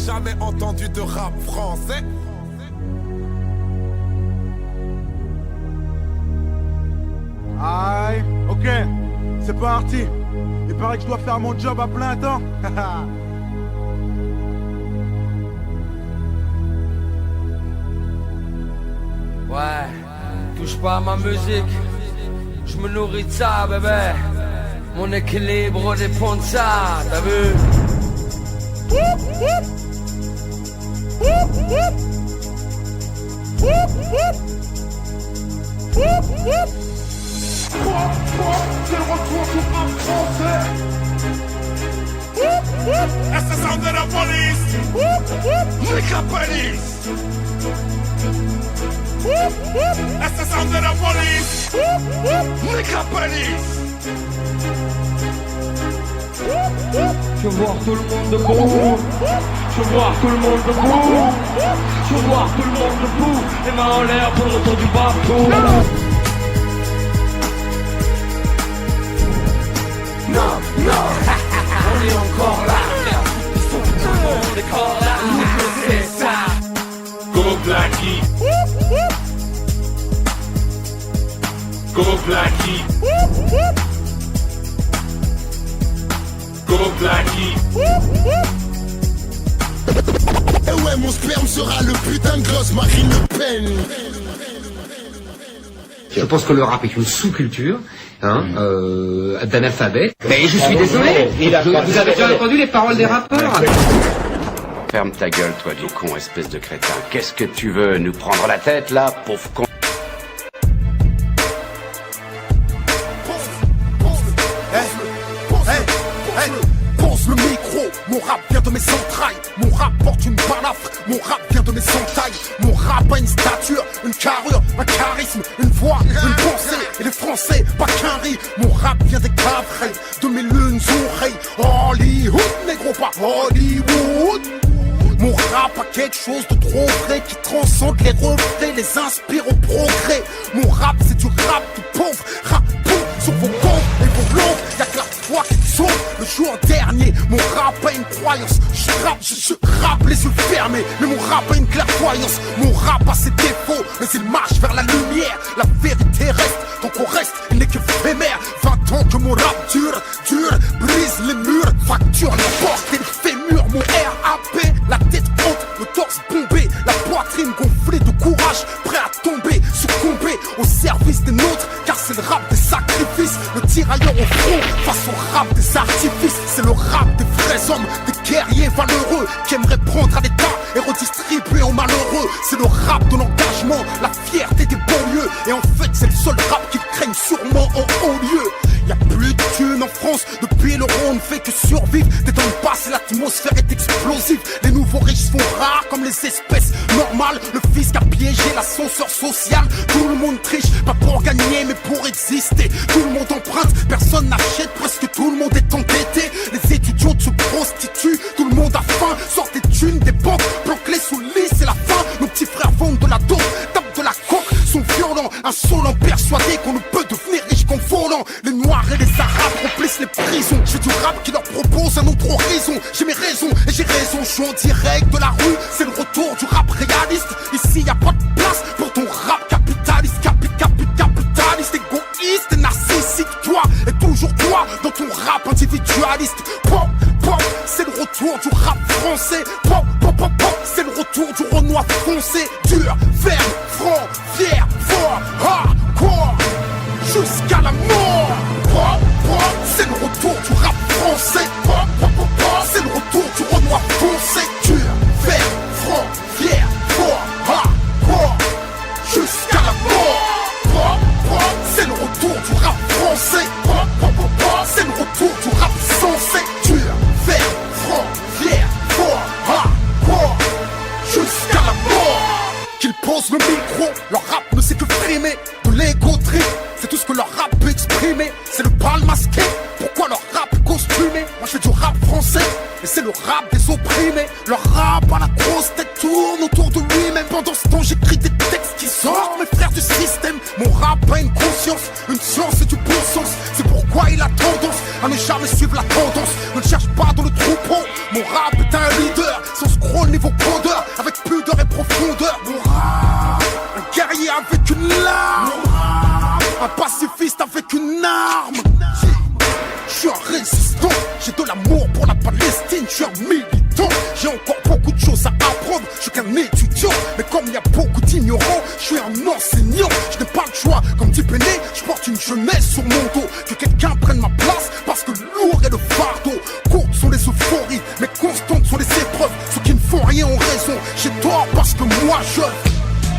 jamais entendu de rap français. Aïe, ok, c'est parti. Il paraît que je dois faire mon job à plein temps. Ouais, touche pas à ma musique. Je me nourris de ça, bébé. Mon équilibre dépend de ça, t'as vu? C'est le retour du rap français. SSR de la police. Nique la police. SSR de la police. Nique la police. Je veux voir tout le monde debout. Je veux voir tout le monde debout. Je veux voir tout le monde debout. Les mains en l'air pour le tour du bateau. Non, non, on est encore là. Ils sont tout le monde encore là. C'est ça. Go Blackie. Go Blackie. Go Blackie. Et ouais, mon sperme sera le putain de gosse Marine Le Pen. Je pense que le rap est une sous-culture d'analphabètes. Mais je suis désolé, vous avez déjà entendu les paroles des rappeurs? Ferme ta gueule, toi, du con, espèce de crétin. Qu'est-ce que tu veux, nous prendre la tête, là, pauvre con? Pose le micro, mon rap vient de mes entrailles. Mon rap porte une balafre, mon rap vient de mes entailles. Mon rap a une stature, une carrure, un charisme, une voix, une pensée. Et les Français, pas qu'un riz. Mon rap vient des cavrets, de mes lunes oreilles. Hollywood, négro, pas Hollywood. Mon rap a quelque chose de trop vrai qui transcende les reflets, les inspire au progrès. Mon rap c'est du rap de pauvre, rap pauvre sur vos comptes et vos langues. Y'a que la foi qui sauve. Le jour dernier, mon rap a une croyance. Je rappe les yeux fermés, mais mon rap a une clairvoyance. Mon rap a ses défauts, mais il marche vers la lumière. La vérité reste, donc on reste, il n'est que éphémère. 20 ans que mon rap dure, brise les murs, fracture la porte et le fémur. Mon RAP, la tête haute, le torse bombé, la poitrine gonflée de courage, prêt à tomber, succomber au service des nôtres, car c'est le rap des sacrifices, le tirailleur au front face au rap des artifices. C'est le rap des vrais hommes, des guerriers valeureux qui aimeraient prendre à l'état et redistribuer aux malheureux. C'est le rap de l'engagement, la fierté des banlieues, et en fait c'est le seul rap qu'ils craignent sûrement en haut lieu. Y'a plus de thunes en France, depuis l'euro on ne fait que survivre. T'es dans le passé, l'atmosphère est explosive. Les nouveaux riches sont rares comme les espèces normales. Le fisc a piégé l'ascenseur social. Tout le monde triche, pas pour gagner mais pour exister. Tout le monde emprunte, personne n'achète, presque tout le monde est endetté. Les étudiants se prostituent, tout le monde a faim. Sort des thunes, des banques, planque-les sous le lit, c'est la fin. Nos petits frères vendent de la dope, tapent de la coke, sont violents, insolents, persuadés qu'on ne peut devenir riche qu'en volant. Les noirs et les arabes remplissent les prisons. J'ai du rap qui leur propose un autre horizon. J'ai mes raisons et j'ai raison, je suis en direct de la rue. C'est le retour du rap réaliste. Ici y a pas de place pour ton rap capitaliste. Capitaliste, égoïste et narcissique. Toi et toujours toi dans ton rap individualiste. Pop, pop, c'est le retour du rap français. Pop, pop, pop, pop, c'est le retour du Renoir foncé. Dur, ferme, franc, fier, fort, hardcore, jusqu'à la mort. Pop, pop, c'est le retour du rap français. Pop, pop, pop, pop, c'est le retour du Renoir foncé. Dur, ferme, franc, fier, fort, hardcore, jusqu'à la mort. Pop, pop, c'est le retour du rap français. Pop, pop, pop, pop, c'est le retour du rap sensé. Dur, ferme, franc, fier, fort, hardcore, jusqu'à la mort. Qu'ils posent le micro, leur rap ne sait que frimer. De l'ego trip, c'est tout ce que leur rap peut exprimer. C'est le bal masqué, pourquoi leur rap costumé? Moi je fais du rap français, et c'est le rap des opprimés. Leur rap à la grosse tête tourne autour de lui-même. Pendant ce temps j'écris des textes qui sortent mes frères du système. Mon rap a une conscience, une science et du bon sens. C'est pourquoi il a tendance à ne jamais suivre la tendance. Ne le cherche pas dans le troupeau, mon rap est un leader. Sans scroll profondeur. Mon rap, un guerrier avec une lame. Mon rap, un pacifiste avec une arme. Je suis un résistant, j'ai de l'amour pour la Palestine, je suis un militant. J'ai encore beaucoup de choses à apprendre, je suis qu'un étudiant. Mais comme il y a beaucoup d'ignorants, je suis un enseignant. Je n'ai pas le choix, comme dit Péné, je porte une jeunesse sur mon dos. Que quelqu'un prenne ma place, parce que lourd est le fardeau. Courtes sont les euphories, mais constantes sont les épreuves. Ceux qui ne font rien ont raison, j'ai tort parce que moi je...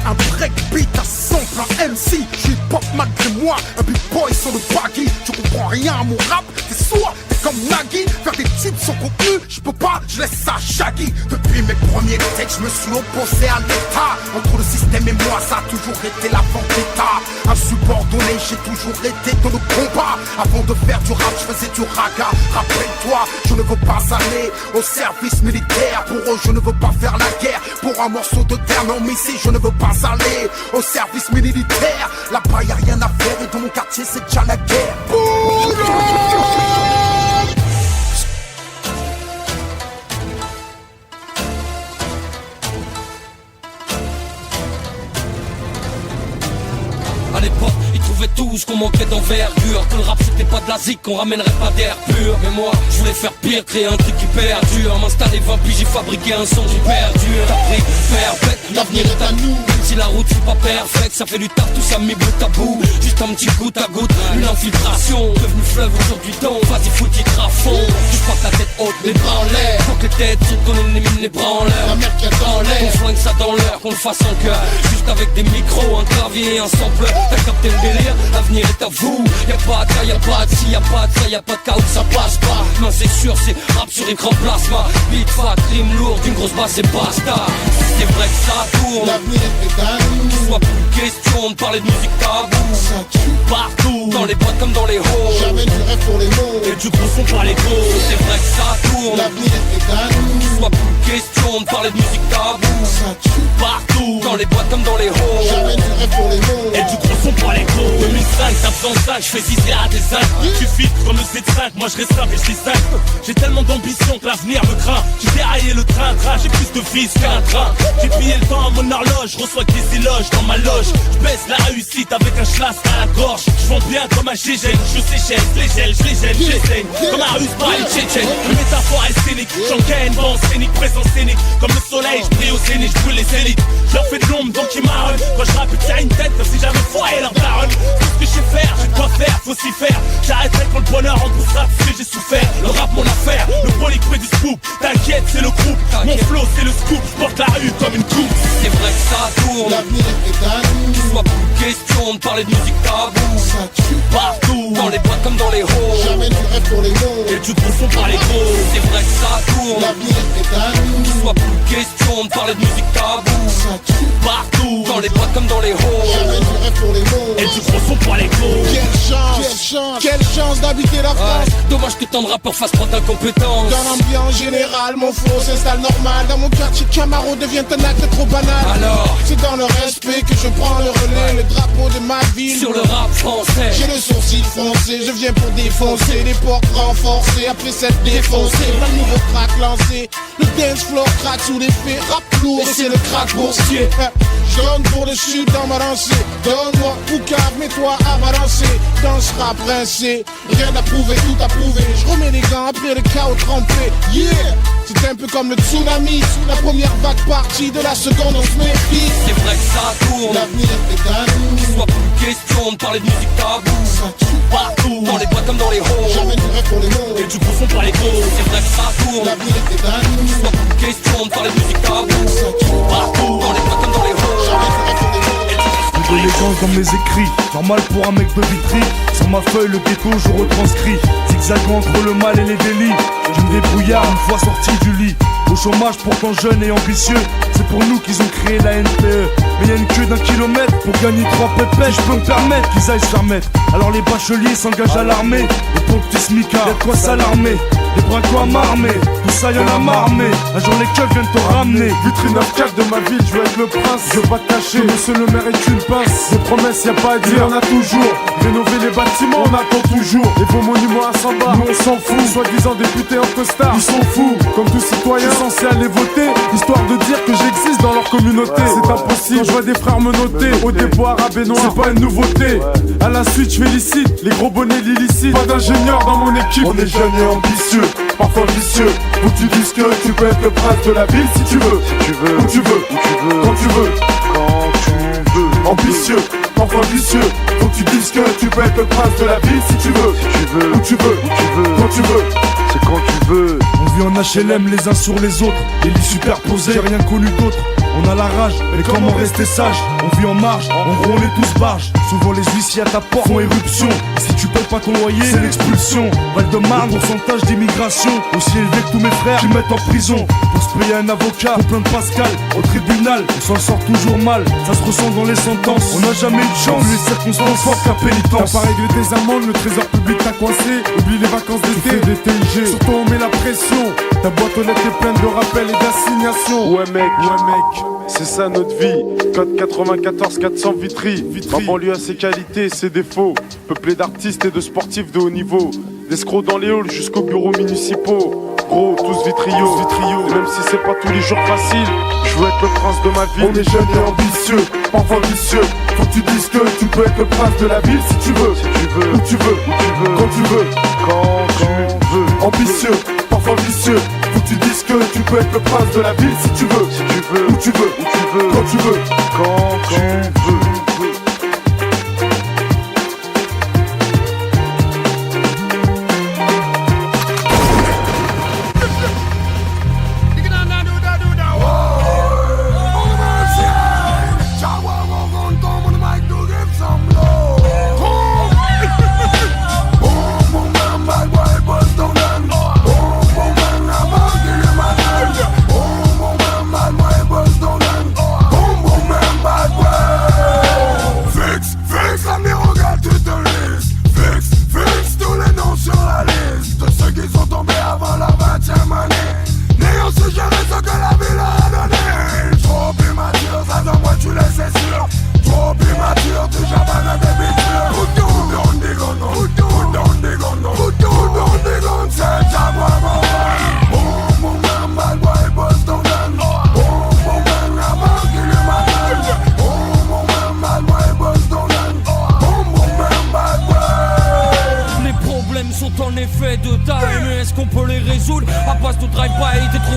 Un breakbeat à sample, un MC, je suis pop malgré moi. Un big boy sur le baggy, tu comprends rien à mon rap. T'es sourd, t'es comme Nagui. Faire des titres sans contenu, je peux pas, je laisse ça à Shaggy. Depuis mes premiers textes, je me suis opposé à l'état. Entre le système et moi, ça a toujours été la vendetta. Insubordonné, j'ai toujours été dans le combat. Avant de faire du rap, je faisais du raga. Rappelle-toi, je ne veux pas aller au service militaire. Pour eux, je ne veux pas faire la guerre. Pour un morceau de terre, non mais ici, je ne veux pas aller au service militaire. Là-bas y'a rien à faire et dans mon quartier c'est déjà la guerre. À l'époque, ils trouvaient tous qu'on manquait d'envergure, que le rap c'était pas de la zik, qu'on ramènerait pas d'air pur. Mais moi, je voulais faire pire, créer un truc qui perdure. M'installer 20 piges, j'ai fabriqué un son qui perdure. T'as pris perfect, l'avenir est à nous. Même si la route c'est pas perfect, ça fait du taf, tout ça mis bout à bout. Juste un petit goutte à goutte, une infiltration. Devenu fleuve aujourd'hui donc, vas-y faut titre à fond. Touche pas ta tête haute, les bras en l'air. Faut que les têtes sautent, qu'on élimine les bras en l'air. La merde qu'il y a dans l'air, qu'on flingue ça dans l'air, qu'on le fasse en cœur. Juste avec des micros, un clavier et un sampleur. T'as capté le délire, l'avenir est à vous. Y'a pas de cas, y'a pas de si, y'a pas de ça, y'a pas de cas où ça passe pas. Non c'est sûr, c'est rap sur écran plasma. Beat fat, rime lourde, une grosse basse et basta. C'est vrai que ça tourne, l'avenir est à nous. soit plus question de parler de musique tabou. Ça tue Partout, dans les boîtes comme dans les halls. jamais du rêve pour les mots. Et du gros son par les gros. C'est vrai que ça tourne, L'avenir est à nous. soit plus question de parler de musique tabou. Ça tue Partout, dans les boîtes comme dans les halls. jamais du rêve pour les mots. Et du gros son pour les gros. 2005, t'as besoin de 5, je fais 6 à des 5. Tu filtres comme le C5, moi je reste simple et je dis 5. J'ai tellement d'ambition que l'avenir me craint. J'ai déraillé le train-train, j'ai plus de vis qu'un train. J'ai pillé le temps à mon horloge, je reçois que des éloges dans ma loge. Je baisse la réussite avec un schlass à la gorge. Je vends bien comme un gégène, je séchelle, je les gèle, je les gèle, je les saigne. Comme un russe par une tchétchène. Une métaphore est scénique, j'encaîne, vent scénique, présence scénique. Comme le soleil, je brille au zénith, je brûle les élites. Je leur fais de l'ombre donc ils marronnent. Quand je rappe, tiens une tête, comme si j'avais foiré leur daronne. Tout ce que je sais faire, j'ai de quoi faire, faut s'y faire. J'arrêterai quand le bonheur en tout ça, parce que j'ai souffert. Le rap mon affaire, le prolique fait du scoop. T'inquiète, c'est le groupe, mon flow c'est le scoop. Je porte la rue comme une coupe. C'est vrai que ça tourne, L'avenir est à nous. soit plus question de parler de musique tabou. Ça tue Partout, dans les boîtes comme dans les halls. jamais du rêve pour les mots. Et du gros son par les gros. C'est vrai que ça tourne, L'avenir est à nous. soit plus question de parler de musique tabou. Ça tue Partout, dans les boîtes comme dans les halls. jamais du rêve pour les mots. Et du gros son pour les gros. Quelle chance d'habiter la France. Ouais, dommage que tant de rappeurs fassent preuve d'incompétence. Dans l'ambiance générale, mon flow s'installe normal. Dans mon quartier, Camaro devient un acte trop banal. Alors, C'est dans le respect que je prends le relais. Le drapeau de ma ville. sur le rap français, J'ai le sourcil foncé, je viens pour défoncer les portes renforcées après cette défoncée. Plein de nouveaux tracks lancés, le dance floor crack sous l'effet rap lourd et c'est le crack boursier. Je donne pour le chute dans ma lancée. Donne-moi Poucave, mets-toi à balancer. Dans ce rap rincé, rien à prouver, tout à prouver. Je remets les gants après le chaos trempé. Yeah, c'est un peu comme le tsunami. La première vague partie, de la seconde on se méfie. c'est vrai que ça tourne, L'avenir est à nous. soit plus question de parler de musique tabou. Ça tue Partout, dans les boîtes comme dans les halls. jamais du rêve pour les mots. Et du gros son pour les gros. C'est vrai que ça tourne, L'avenir est à nous. soit plus question de parler de musique tabou. Partout, dans les boîtes comme dans les halls. Jamais du rêve pour les mots. De l'élégance dans mes écrits, normal pour un mec de Vitry. Sur ma feuille, le ghetto, je retranscris. Zigzagant entre le mal et les délits. Je me débrouillard une fois sorti du lit. Au chômage pourtant jeune et ambitieux. C'est pour nous qu'ils ont créé la NPE. Mais y'a une queue d'1 kilomètre pour gagner 3 pépettes. Je peux me permettre qu'ils aillent se faire mettre. Alors les bacheliers s'engagent à l'armée. Et pour ton petit smicard. Y'a de quoi s'alarmer, des braquois m'armer, tout ça y'en a marmé. Un jour les keufs viennent te ramener. Vitrine 9-4 de ma ville, je veux être le prince. Je veux pas te cacher, monsieur le maire est une pince. Des promesses y'a pas à dire, on a toujours. Rénover les bâtiments, on attend toujours. Les beaux monuments à 100 bars, nous on s'en fout. Soi-disant députés en costard, ils sont fous. Comme tout citoyen, censé aller voter, histoire de dire que j'existe dans leur communauté. C'est impossible, je vois des frères me noter. Au dépôt arabe et noir, c'est pas une nouveauté. À la suite, je félicite les gros bonnets l'illicite. Pas d'ingénieur dans mon équipe. On est jeunes et ambitieux, parfois vicieux. Faut que tu dises que tu peux être le prince de la ville si tu veux. Si tu veux, où tu veux, où tu veux, quand tu veux. quand tu veux. Ambitieux, parfois vicieux. Faut que tu dises que tu peux être le prince de la ville si tu veux. Si tu veux, où tu veux, où tu veux, quand tu veux. c'est quand tu veux. On vit en HLM les uns sur les autres, les lits superposés, j'ai rien connu d'autre. On a la rage, mais comment rester sage? On vit en marge, en gros on est tous barges. Souvent les huissiers à ta porte font éruption. Et si tu payes pas ton loyer, c'est l'expulsion. Val-de-Marne, pourcentage d'immigration aussi élevé que tous mes frères qui mettent en prison. Pour se payer un avocat, pour plein de Pascal. Au tribunal, on s'en sort toujours mal. Ça se ressent dans les sentences, on n'a jamais eu de chance. Les circonstances fortes qu'à pénitence. T'as pas réglé tes amendes, le trésor public t'a coincé. Oublie les vacances d'été, des TIG. Surtout on met la pression. Ta boîte aux lettres est pleine de rappels et d'assignations. Ouais mec, c'est ça notre vie. Code 94 400 Vitry. Ma banlieue a ses qualités et ses défauts. Peuplé d'artistes et de sportifs de haut niveau. D'escrocs dans les halls jusqu'aux bureaux municipaux. Gros, tous vitrio. Et même si c'est pas tous les jours facile, je veux être le prince de ma ville. On est jeunes et ambitieux, parfois vicieux. Faut que tu dises que tu peux être le prince de la ville si tu veux. Si tu veux, où tu veux, où tu veux, quand tu veux. quand tu veux. Ambitieux, parfois vicieux. Faut que tu dises que tu peux être le prince de la ville si tu veux. Si tu veux, où tu veux, où tu veux, quand tu veux. quand tu veux.